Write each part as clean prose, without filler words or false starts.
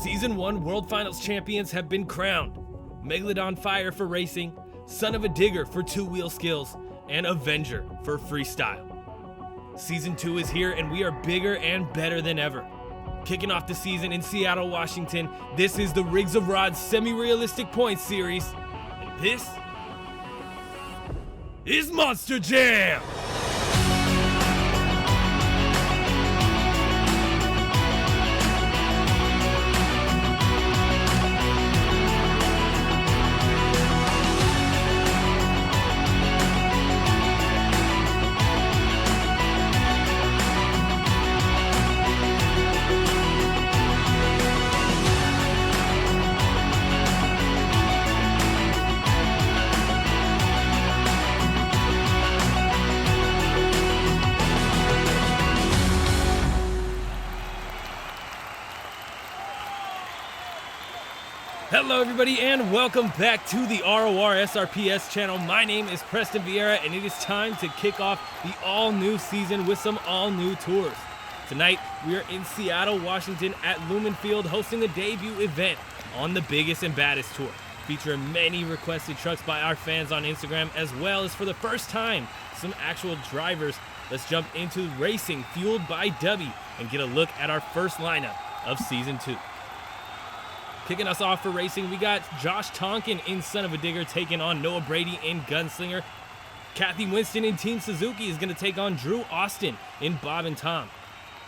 Season 1 World Finals champions have been crowned. Megalodon Fire for racing, Son of a Digger for two-wheel skills, and Avenger for freestyle. Season 2 is here and we are bigger and better than ever. Kicking off the season in Seattle, Washington, this is the Rigs of Rods semi-realistic points series, and this is Monster Jam! Hello everybody and welcome back to the Rorsrps channel. My name is Preston Vieira and it is time to kick off the all-new season with some all-new tours. Tonight we are in Seattle, Washington at Lumen Field hosting a debut event on the Biggest and Baddest tour, featuring many requested trucks by our fans on Instagram, as well as for the first time some actual drivers. Let's jump into racing fueled by Dubby and get a look at our first lineup of Season 2. Kicking us off for racing, we got Josh Tonkin in Son of a Digger taking on Noah Brady in Gunslinger. Kathy Winston in Team Suzuki is going to take on Drew Austin in Bob and Tom.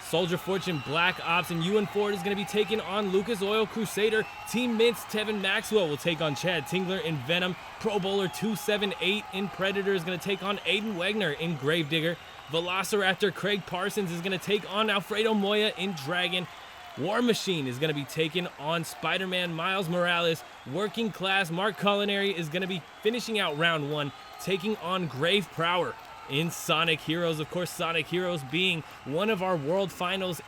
Soldier Fortune Black Ops and Ewan Ford is going to be taking on Lucas Oil Crusader. Team Meents Tevin Maxwell will take on Chad Tingler in Venom. Pro Bowler 278 in Predator is going to take on Aiden Wegner in Gravedigger. Velociraptor Kraig Parsons is going to take on Alfredo Moya in Dragon. War Machine is going to be taking on SpiderMan Miles Morales. Working Class Mark Colineri is going to be finishing out round 1, taking on Grave Prower in Sonic Heroes. Of course, Sonic Heroes being one of our World Finals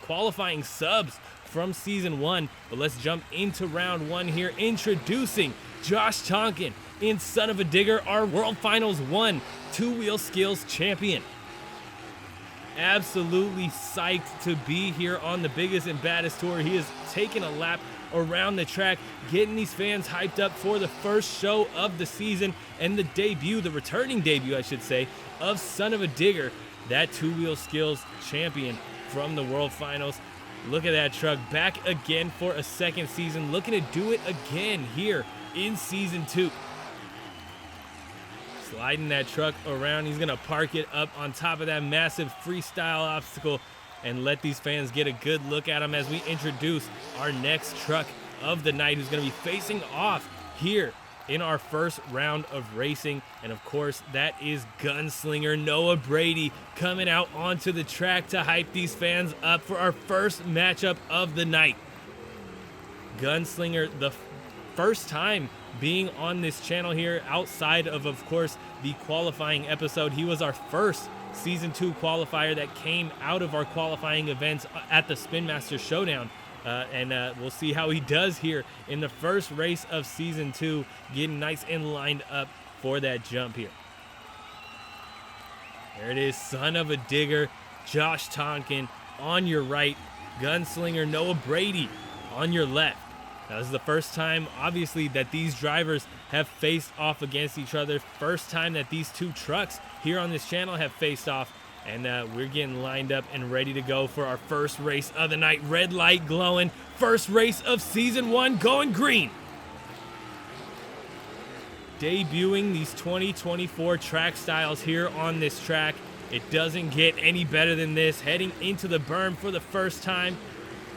qualifying subs from Season 1. But let's jump into round 1 here, introducing Josh Tonkin in Son of a Digger, our World Finals 1 two-wheel skills champion. Absolutely psyched to be here on the Biggest and Baddest tour. He is taking a lap around the track, getting these fans hyped up for the first show of the season and the debut, the returning debut, I should say, of Son of a Digger, that two-wheel skills champion from the World Finals. Look at that truck, back again for a second season, looking to do it again here in Season 2. Sliding that truck around, he's gonna park it up on top of that massive freestyle obstacle and let these fans get a good look at him as we introduce our next truck of the night, who's gonna be facing off here in our first round of racing. And of course, that is Gunslinger Noah Brady coming out onto the track to hype these fans up for our first matchup of the night. Gunslinger, the first time being on this channel here outside of course, the qualifying episode. He was our first Season 2 qualifier that came out of our qualifying events at the Spin Master Showdown. And we'll see how he does here in the first race of Season 2, getting nice and lined up for that jump here. There it is, Son of a Digger, Josh Tonkin on your right, Gunslinger Noah Brady on your left. Now, this is the first time, obviously, that these drivers have faced off against each other. First time that these two trucks here on this channel have faced off. And we're getting lined up and ready to go for our first race of the night. Red light glowing. First race of Season 1 going green. Debuting these 2024 track styles here on this track. It doesn't get any better than this. Heading into the berm for the first time.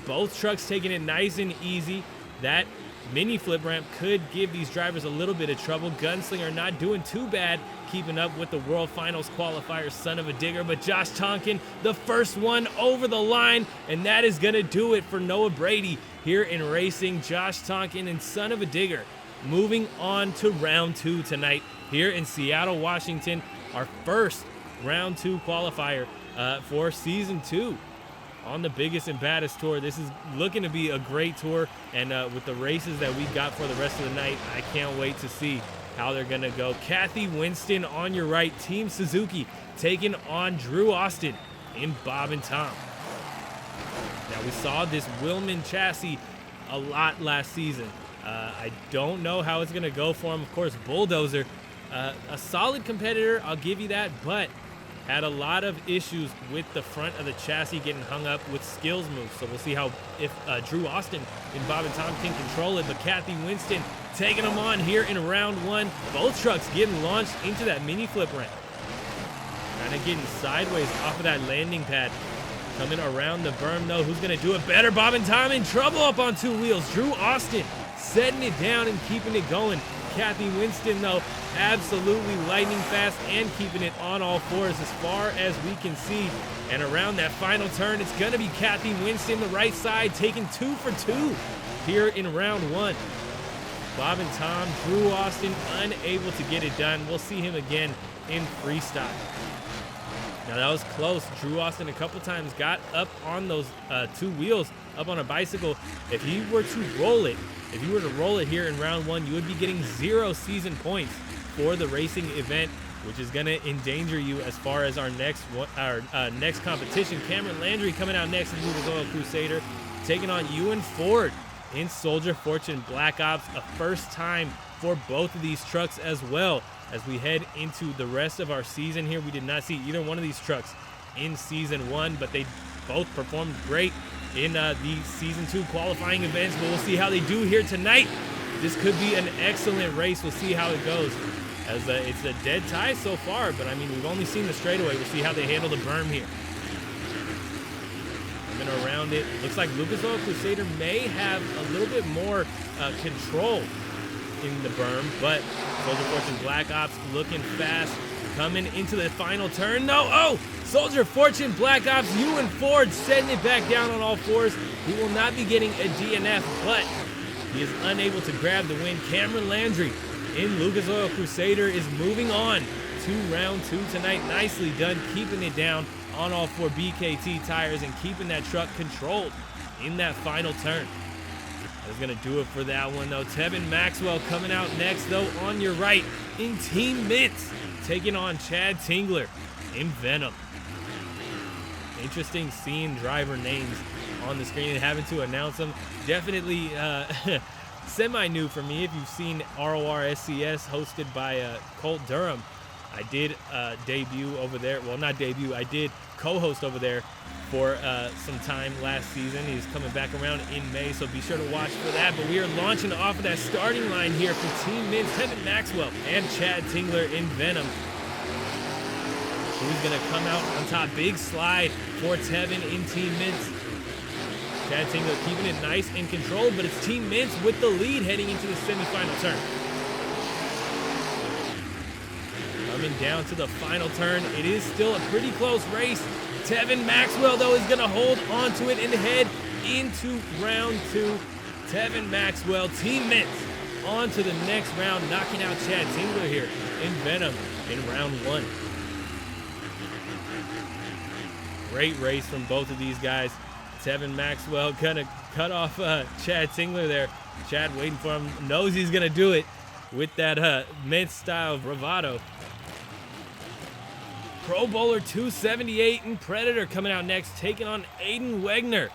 Both trucks taking it nice and easy. That mini flip ramp could give these drivers a little bit of trouble. Gunslinger not doing too bad, keeping up with the World Finals qualifier, Son of a Digger. But Josh Tonkin, the first one over the line, and that is going to do it for Noah Brady here in racing. Josh Tonkin and Son of a Digger moving on to round 2 tonight here in Seattle, Washington. Our first round 2 qualifier for Season 2. On the Biggest and Baddest tour. This is looking to be a great tour, and with the races that we got for the rest of the night, I can't wait to see how they're gonna go. Kathy Winston on your right, Team Suzuki taking on Drew Austin in Bob and Tom. Now we saw this Wilman chassis a lot last season. I don't know how it's going to go for him. Of course, Bulldozer, a solid competitor, I'll give you that, but had a lot of issues with the front of the chassis getting hung up with skills moves. So we'll see how if Drew Austin and Bob and Tom can control it. But Kathy Winston taking them on here in round 1. Both trucks getting launched into that mini flip ramp. Kind of getting sideways off of that landing pad. Coming around the berm though. Who's going to do it better? Bob and Tom in trouble up on 2 wheels. Drew Austin setting it down and keeping it going. Kathy Winston, though, absolutely lightning fast and keeping it on all 4s as far as we can see. And around that final turn, it's going to be Kathy Winston, the right side, taking 2 for 2 here in round 1. Bob and Tom, Drew Austin, unable to get it done. We'll see him again in freestyle. Now, that was close. Drew Austin a couple times got up on those 2 wheels, up on a bicycle. If he were to roll it, here in round 1, you would be getting 0 season points for the racing event, which is going to endanger you as far as our next competition. Cameron Landry coming out next in Lucas Oil Crusader, taking on Ewan Ford in Soldier Fortune Black Ops. A first time for both of these trucks as well. As we head into the rest of our season here, we did not see either one of these trucks in season 1, but they both performed great in the season 2 qualifying events. But we'll see how they do here tonight. This could be an excellent race. We'll see how it goes, as it's a dead tie so far, but I mean, we've only seen the straightaway. We'll see how they handle the berm here. Coming around it, looks like Lucas Oil Crusader may have a little bit more control in the berm, but Soldier Fortune Black Ops looking fast, coming into the final turn. No, oh, Soldier Fortune Black Ops, Ewan Ford setting it back down on all 4s. He will not be getting a DNF, but he is unable to grab the win. Cameron Landry in Lucas Oil Crusader is moving on to round 2 tonight. Nicely done, keeping it down on all 4 BKT tires and keeping that truck controlled in that final turn. That's going to do it for that one, though. Tevin Maxwell coming out next, though, on your right in Team Meents, taking on Chad Tingler in Venom. Interesting seeing driver names on the screen and having to announce them. Definitely semi-new for me. If you've seen ROR SCS hosted by Colt Durham, I did debut over there. Well, not debut. I did co-host over there for some time last season. He's coming back around in May, so be sure to watch for that. But we are launching off of that starting line here for Team Meents. Tevin Maxwell and Chad Tingler in Venom. Who's going to come out on top? Big slide for Tevin in Team Meents. Chad Tingler keeping it nice and controlled, but it's Team Meents with the lead heading into the semifinal turn. Coming down to the final turn. It is still a pretty close race. Tevin Maxwell, though, is going to hold on to it and head into round 2. Tevin Maxwell, Team Meents, on to the next round, knocking out Chad Tingler here in Venom in round 1. Great race from both of these guys. Tevin Maxwell gonna cut off Chad Tingler there. Chad waiting for him, knows he's gonna do it with that Meents style bravado. Pro Bowler 278 and Predator coming out next, taking on Aiden Wegner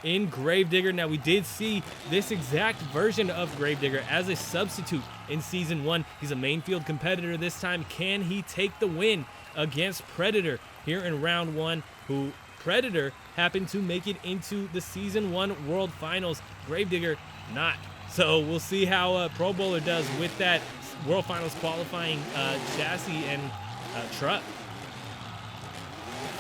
in Gravedigger. Now, we did see this exact version of Gravedigger as a substitute in Season 1. He's a main field competitor this time. Can he take the win against Predator here in round 1, who Predator happened to make it into the Season 1 World Finals. Gravedigger not. So we'll see how Pro Bowler does with that World Finals qualifying chassis and truck.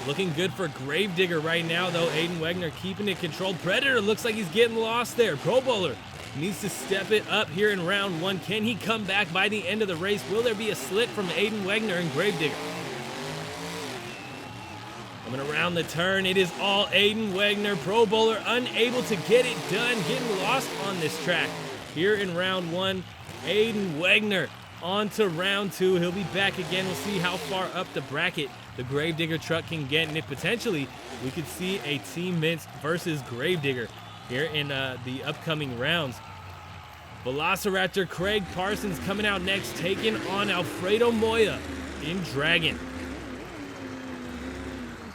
Looking good for Gravedigger right now, though. Aiden Wegner keeping it controlled. Predator looks like he's getting lost there. Pro Bowler needs to step it up here in round 1. Can he come back by the end of the race? Will there be a slip from Aiden Wegner and Gravedigger? Coming around the turn, it is all Aiden Wegner. Pro Bowler unable to get it done, getting lost on this track. Here in round 1, Aiden Wegner on to round 2. He'll be back again. We'll see how far up the bracket the Gravedigger truck can get, and if potentially we could see a Team Meents versus Gravedigger here in the upcoming rounds. Velociraptor Kraig Parsons coming out next, taking on Alfredo Moya in Dragon.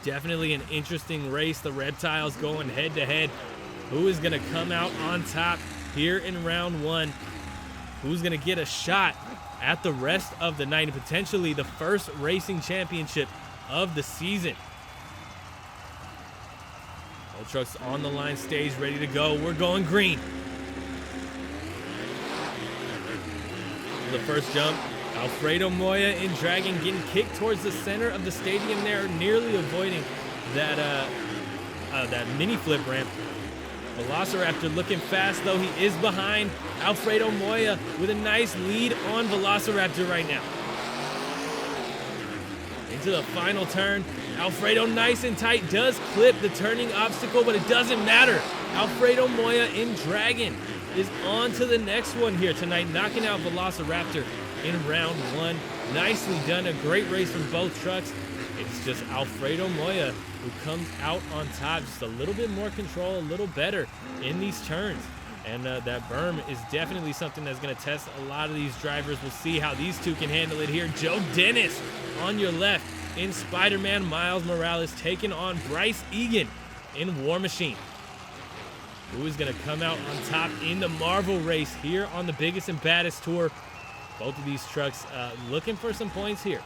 Definitely an interesting race. The reptiles going head to head. who is going to come out on top here in round 1. Who's going to get a shot at the rest of the night and potentially the first racing championship of the season. All trucks on the line stage, ready to go. We're going green. The first jump, Alfredo, Moya, and Dragon getting kicked towards the center of the stadium there, nearly avoiding that mini flip ramp. Velociraptor looking fast, though. He is behind Alfredo Moya with a nice lead on Velociraptor right now. Into the final turn. Alfredo nice and tight, does clip the turning obstacle, but it doesn't matter. Alfredo Moya in Dragon is on to the next one here tonight, knocking out Velociraptor in round 1. Nicely done, a great race from both trucks. It's just Alfredo Moya who comes out on top, just a little bit more control, a little better in these turns. And that berm is definitely something that's going to test a lot of these drivers. We'll see how these two can handle it here. Joe Dennis on your left in SpiderMan. Miles Morales taking on Bryce Egan in War Machine. Who is going to come out on top in the Marvel race here on the Biggest and Baddest Tour? Both of these trucks looking for some points here.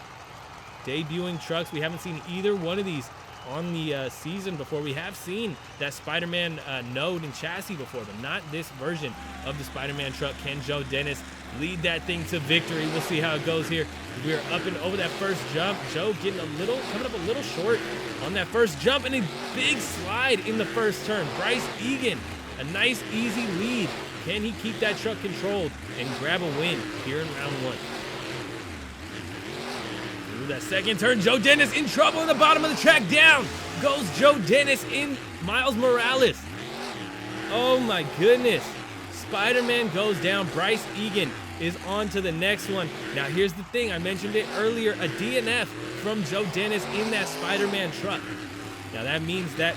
Debuting trucks. We haven't seen either one of these on the season before. We have seen that SpiderMan node and chassis before, but not this version of the SpiderMan truck. Can Joe Dennis lead that thing to victory? We'll see how it goes here. We are up and over that first jump. Joe coming up a little short on that first jump, and a big slide in the first turn. Bryce Egan, a nice easy lead. Can he keep that truck controlled and grab a win here in round 1? Through that second turn, Joe Dennis in trouble in the bottom of the track. Down goes Joe Dennis in Miles Morales. Oh my goodness. SpiderMan goes down. Bryce Egan is on to the next one. Now here's the thing, I mentioned it earlier, a DNF from Joe Dennis in that SpiderMan truck. Now that means that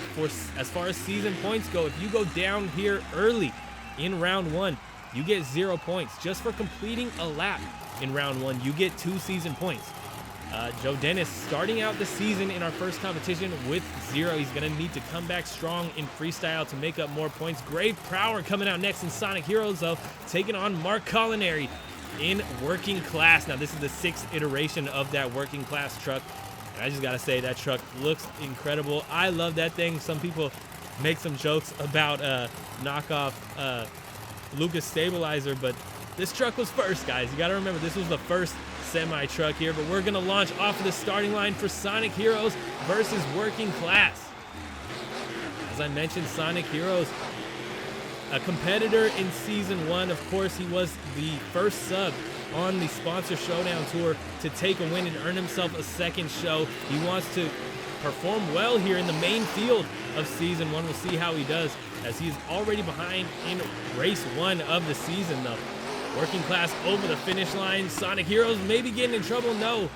as far as season points go, if you go down here early in round 1, you get 0 points. Just for completing a lap in round 1, you get 2 season points. Joe Dennis starting out the season in our first competition with 0. He's going to need to come back strong in freestyle to make up more points. Prower coming out next in Sonic Heroes, though, taking on Colineri in working class. Now, this is the 6th iteration of that working class truck. And I just got to say, that truck looks incredible. I love that thing. Some people make some jokes about knockoff Lucas Stabilizer, but this truck was first, guys. You got to remember, this was the first semi-truck here, but we're going to launch off of the starting line for Sonic Heroes versus Working Class. As I mentioned, Sonic Heroes, a competitor in Season 1. Of course, he was the first sub on the Sponsor Showdown Tour to take a win and earn himself a second show. He wants to perform well here in the main field of Season 1. We'll see how he does, as he's already behind in Race 1 of the season, though. Working Class over the finish line. Sonic Heroes maybe getting in trouble. No.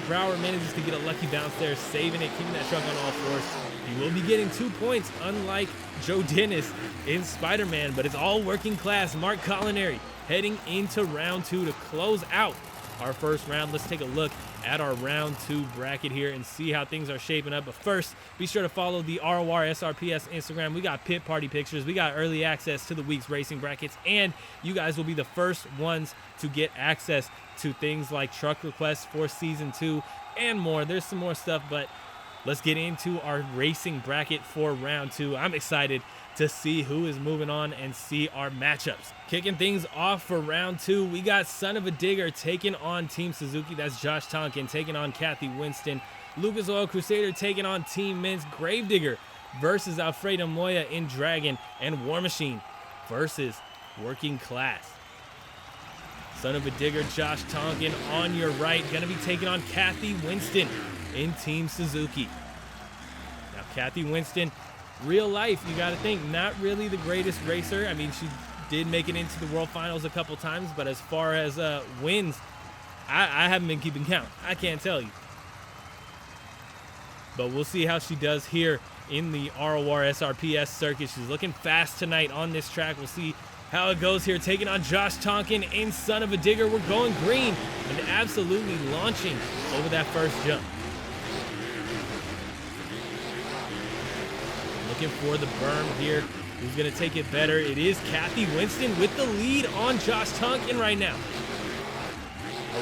Prower manages to get a lucky bounce there, saving it, keeping that truck on all fours. He will be getting 2 points, unlike Joe Dennis in SpiderMan, but it's all Working Class. Colineri heading into round 2 to close out our first round. Let's take a look at our round 2 bracket here and see how things are shaping up. But first, be sure to follow the RORSRPS Instagram. We got pit party pictures, we got early access to the week's racing brackets, and you guys will be the first ones to get access to things like truck requests for Season 2 and more. There's some more stuff, but let's get into our racing bracket for round 2. I'm excited to see who is moving on and see our matchups. Kicking things off for round 2, we got Son of a Digger taking on Team Suzuki. That's Josh Tonkin taking on Kathy Winston. Lucas Oil Crusader taking on Team Meents. Gravedigger versus Alfredo Moya in Dragon. And War Machine versus Working Class. Son of a Digger, Josh Tonkin on your right, gonna be taking on Kathy Winston in Team Suzuki. Now, Kathy Winston, real life, you gotta think, not really the greatest racer. I mean, she did make it into the World Finals a couple times, but as far as wins, I haven't been keeping count. I can't tell you. But we'll see how she does here in the RORSRPS circuit. She's looking fast tonight on this track. We'll see how it goes here, taking on Josh Tonkin in Son of a Digger. We're going green and absolutely launching over that first jump. Looking for the berm here Who's going to take it better? It is Kathy Winston with the lead on Josh Tonkin right now.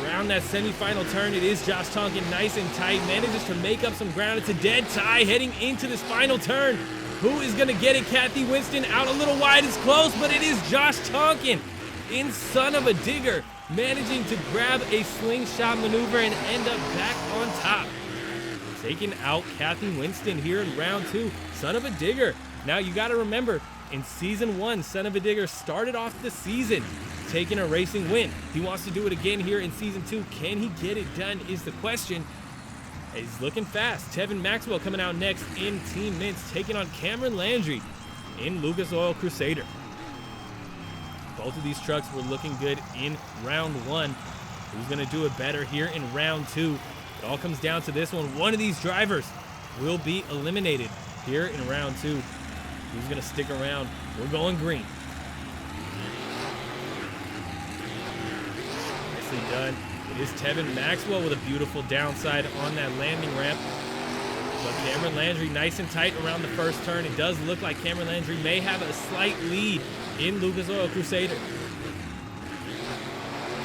Around that semifinal turn, it is Josh Tonkin nice and tight, manages to make up some ground. It's a dead tie heading into this final turn. Who is going to get it? Kathy Winston out a little wide. It's close, but it is Josh Tonkin in son of a digger, managing to grab a slingshot maneuver and end up back on top. Taking out Kathy Winston here in round 2. Son of a digger. Now you got to remember, in season 1, son of a digger started off the season taking a racing win. He wants to do it again here in season 2. Can he get it done is the question. He's looking fast. Tevin Maxwell coming out next in Team Meents, taking on Cameron Landry in Lucas Oil Crusader. Both of these trucks were looking good in round 1. Who's going to do it better here in round 2? It all comes down to this one. One of these drivers will be eliminated here in round 2. Who's going to stick around? We're going green. Nicely done. It is Tevin Maxwell with a beautiful downside on that landing ramp. But Cameron Landry nice and tight around the first turn. It does look like Cameron Landry may have a slight lead in Lucas Oil Crusader.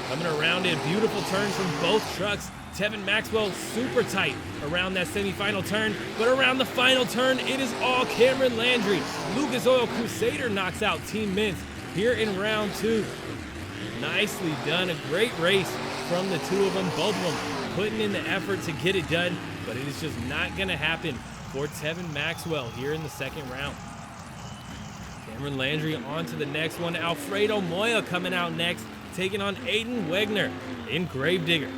Coming around in beautiful turns from both trucks. Tevin Maxwell super tight around that semifinal turn, but around the final turn, it is all Cameron Landry. Lucas Oil Crusader knocks out Team Meents here in round 2. Nicely done. A great race from the two of them, both of them putting in the effort to get it done, but it is just not going to happen for Tevin Maxwell here in the second round. Cameron Landry on to the next one. Alfredo Moya coming out next, taking on Aiden Wegner in Gravedigger.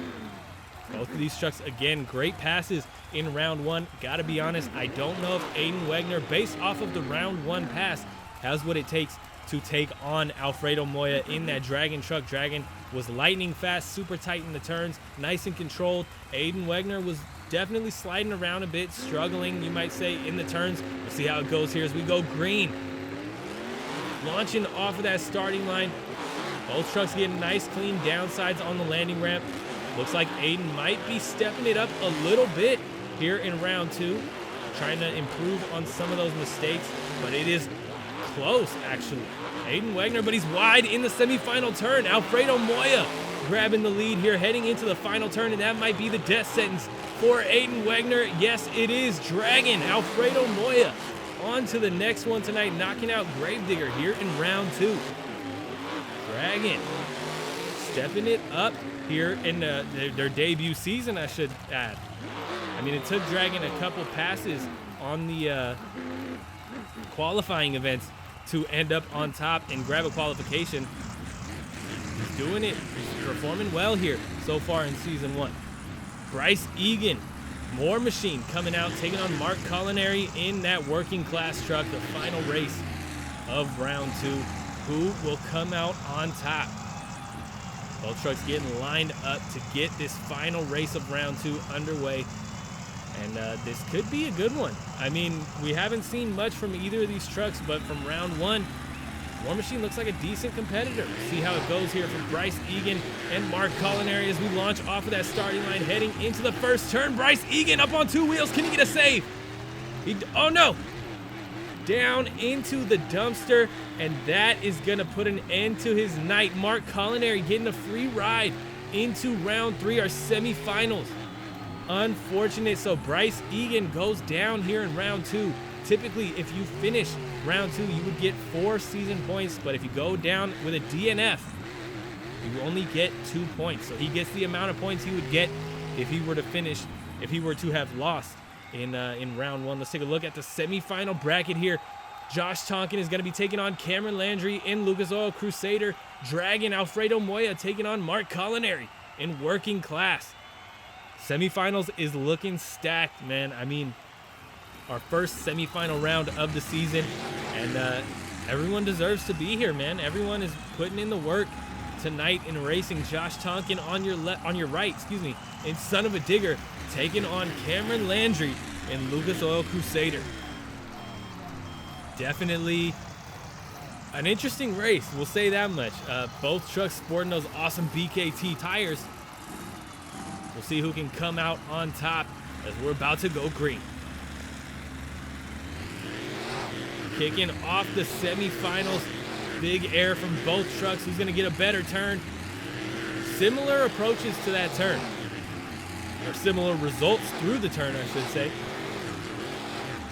Both of these trucks, again, great passes in round 1. Gotta be honest, I don't know if Aiden Wegner, based off of the round 1 pass, has what it takes to take on Alfredo Moya in that Dragon truck. Dragon was lightning fast, super tight in the turns, nice and controlled. Aiden Wegner was definitely sliding around a bit, struggling, you might say, in the turns. We'll see how it goes here as we go green. Launching off of that starting line. Both trucks getting nice, clean downsides on the landing ramp. Looks like Aiden might be stepping it up a little bit here in round 2, trying to improve on some of those mistakes, but it is close, actually. Aiden Wegner, but he's wide in the semifinal turn. Alfredo Moya grabbing the lead here, heading into the final turn, and that might be the death sentence for Aiden Wegner. Yes, it is. Dragon, Alfredo Moya, on to the next one tonight, knocking out Gravedigger here in round 2. Dragon stepping it up here in their debut season, I should add. I mean, it took Dragon a couple passes on the qualifying events to end up on top and grab a qualification. He's doing it. He's performing well here so far in season 1. Bryce Eagan, more machine, coming out, taking on Mark Colineri in that working class truck, the final race of round 2. Who will come out on top? Both trucks getting lined up to get this final race of round 2 underway. And this could be a good one. I mean, we haven't seen much from either of these trucks, but from round 1, War Machine looks like a decent competitor. See how it goes here for Bryce Egan and Mark Colineri as we launch off of that starting line, heading into the first turn. Bryce Egan up on 2 wheels. Can he get a save? Oh no! Down into the dumpster, and that is going to put an end to his night. Mark Colineri getting a free ride into round 3, our semifinals. Unfortunate, so Bryce Egan goes down here in round 2. Typically, if you finish round 2, you would get 4 season points, but if you go down with a DNF, you only get 2 points. So he gets the amount of points he would get if he were to finish, if he were to have lost in round 1. Let's take a look at the semifinal bracket here. Josh Tonkin is going to be taking on Cameron Landry in Lucas Oil Crusader. Dragon, Alfredo Moya taking on Mark Colineri in working class. Semifinals is looking stacked, man. I mean, our first semifinal round of the season, and everyone deserves to be here, man. Everyone is putting in the work tonight in racing. Josh Tonkin on your right, and son of a digger taking on Cameron Landry in Lucas Oil Crusader. Definitely an interesting race, we'll say that much. Both trucks sporting those awesome BKT tires. We'll see who can come out on top as we're about to go green. Kicking off the semifinals. Big air from both trucks. Who's going to get a better turn? Similar approaches to that turn. Or similar results through the turn, I should say.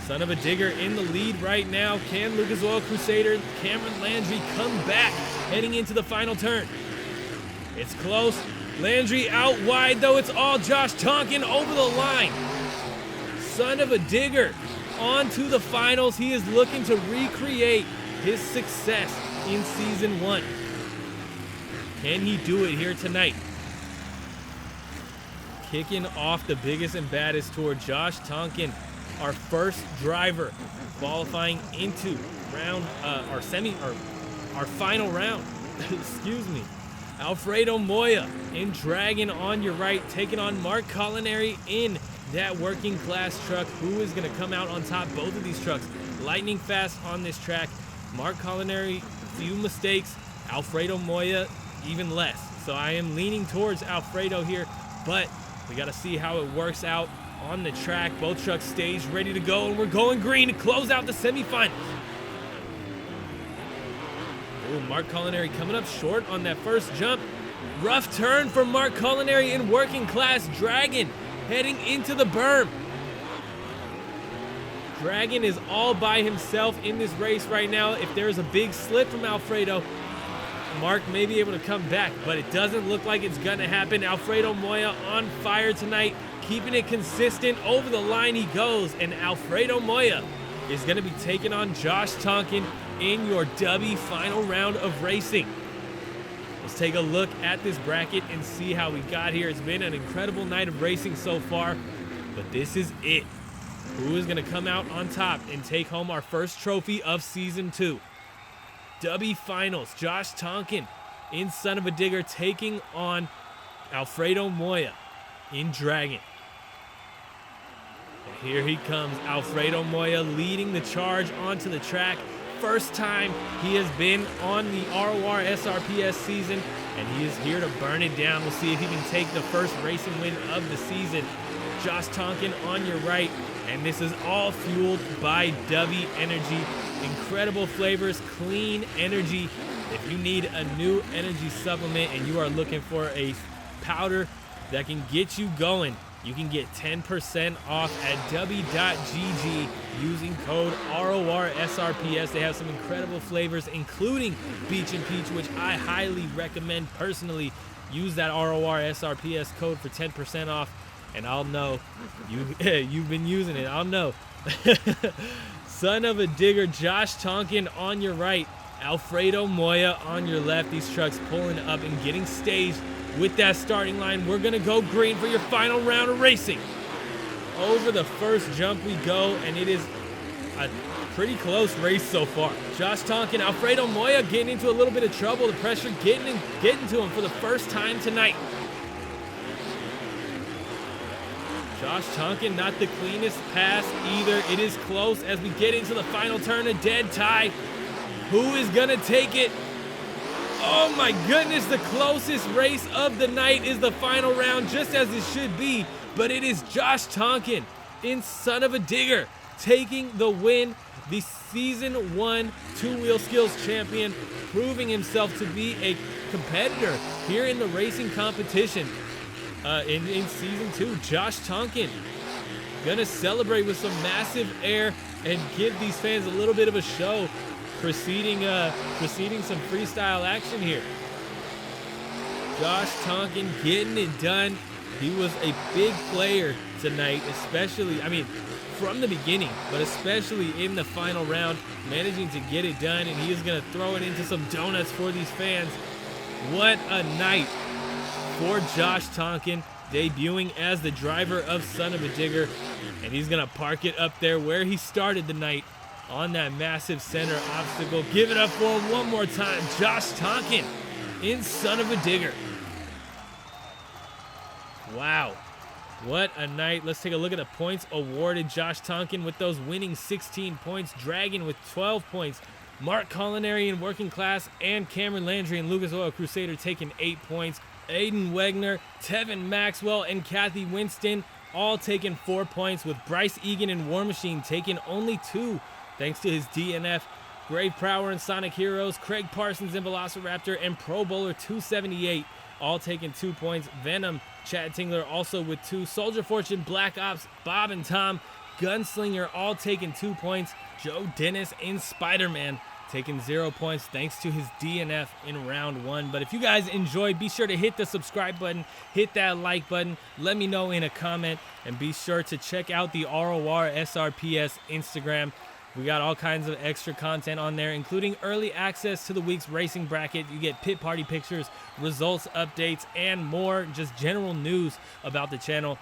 Son of a Digger in the lead right now. Can Lucas Oil Crusader, Cameron Landry come back heading into the final turn? It's close. Landry out wide, though. It's all Josh Tonkin over the line. Son of a Digger on to the finals. He is looking to recreate his success in Season 1. Can he do it here tonight? Kicking off the biggest and baddest tour, Josh Tonkin, our first driver qualifying into our final round. Excuse me. Alfredo Moya in Dragon on your right, taking on Mark Colineri in that working class truck. Who is going to come out on top? Both of these trucks lightning fast on this track. Mark Colineri, few mistakes. Alfredo Moya, even less. So I am leaning towards Alfredo here, but we got to see how it works out on the track. Both trucks staged, ready to go, and we're going green to close out the semifinals. Oh, Mark Colineri coming up short on that first jump. Rough turn for Mark Colineri in working class Dragon, heading into the berm. Dragon is all by himself in this race right now. If there's a big slip from Alfredo, Mark may be able to come back, but it doesn't look like it's gonna happen. Alfredo Moya on fire tonight, keeping it consistent. Over the line he goes, and Alfredo Moya is gonna be taking on Josh Tonkin in your Dubby final round of racing. Let's take a look at this bracket and see how we got here. It's been an incredible night of racing so far, but this is it. Who is going to come out on top and take home our first trophy of Season 2? Dubby Finals, Josh Tonkin in Son of a Digger taking on Alfredo Moya in Dragon. And here he comes, Alfredo Moya leading the charge onto the track. First time he has been on the ROR SRPS season, and he is here to burn it down. We'll see if he can take the first racing win of the season. Josh Tonkin on your right, and this is all fueled by Dubby Energy. Incredible flavors, clean energy. If you need a new energy supplement and you are looking for a powder that can get you going, you can get 10% off at dubby.gg using code RORSRPS. They have some incredible flavors, including Beach and Peach, which I highly recommend personally. Use that RORSRPS code for 10% off, and I'll know you've been using it. I'll know. Son of a Digger, Josh Tonkin on your right, Alfredo Moya on your left. These trucks pulling up and getting staged with that starting line. We're gonna go green for your final round of racing. Over the first jump we go, and it is a pretty close race so far. Josh Tonkin, Alfredo Moya getting into a little bit of trouble. The pressure getting to him for the first time tonight. Josh Tonkin, not the cleanest pass either. It is close as we get into the final turn, a dead tie. Who is gonna take it? Oh my goodness, the closest race of the night is the final round, just as it should be, but it is Josh Tonkin in Son of a Digger taking the win, the Season 1 two-wheel skills champion, proving himself to be a competitor here in the racing competition in Season 2. Josh Tonkin gonna celebrate with some massive air and give these fans a little bit of a show. Preceding some freestyle action here. Josh Tonkin getting it done. He was a big player tonight, especially, from the beginning, but especially in the final round, managing to get it done, and he is going to throw it into some donuts for these fans. What a night for Josh Tonkin, debuting as the driver of Son of a Digger, and he's going to park it up there where he started the night, on that massive center obstacle. Give it up for him one more time. Josh Tonkin in Son of a Digger. Wow. What a night. Let's take a look at the points awarded. Josh Tonkin with those winning 16 points. Dragon with 12 points. Mark Colineri in working class, and Cameron Landry and Lucas Oil Crusader taking 8 points. Aiden Wegner, Tevin Maxwell, and Kathy Winston all taking 4 points, with Bryce, Egan, and War Machine taking only 2 thanks to his DNF. Grave Prower and Sonic Heroes, Kraig, Parsons and Velociraptor, and Pro Bowler 278 all taking 2 points. Venom, Chad Tingler also with 2. Soldier Fortune, Black Ops, Bob and Tom, Gunslinger all taking 2 points. Joe Dennis and SpiderMan taking 0 points thanks to his DNF in round 1. But if you guys enjoyed, be sure to hit the subscribe button, hit that like button, let me know in a comment, and be sure to check out the RORSRPS Instagram. We got all kinds of extra content on there, including early access to the week's racing bracket. You get pit party pictures, results updates, and more just general news about the channel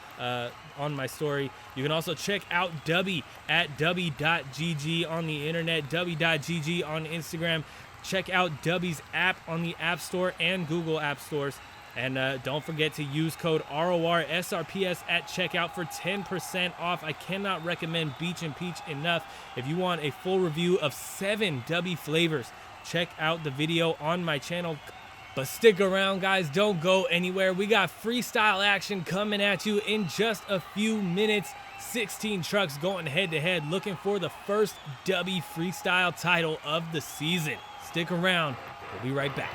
on my story. You can also check out Dubby at dubby.gg on the internet, dubby.gg on Instagram. Check out Dubby's app on the App Store and Google App Stores. And don't forget to use code RORSRPS at checkout for 10% off. I cannot recommend Beach and Peach enough. If you want a full review of 7 Dubby flavors, check out the video on my channel. But stick around, guys. Don't go anywhere. We got freestyle action coming at you in just a few minutes. 16 trucks going head-to-head, looking for the first Dubby freestyle title of the season. Stick around. We'll be right back.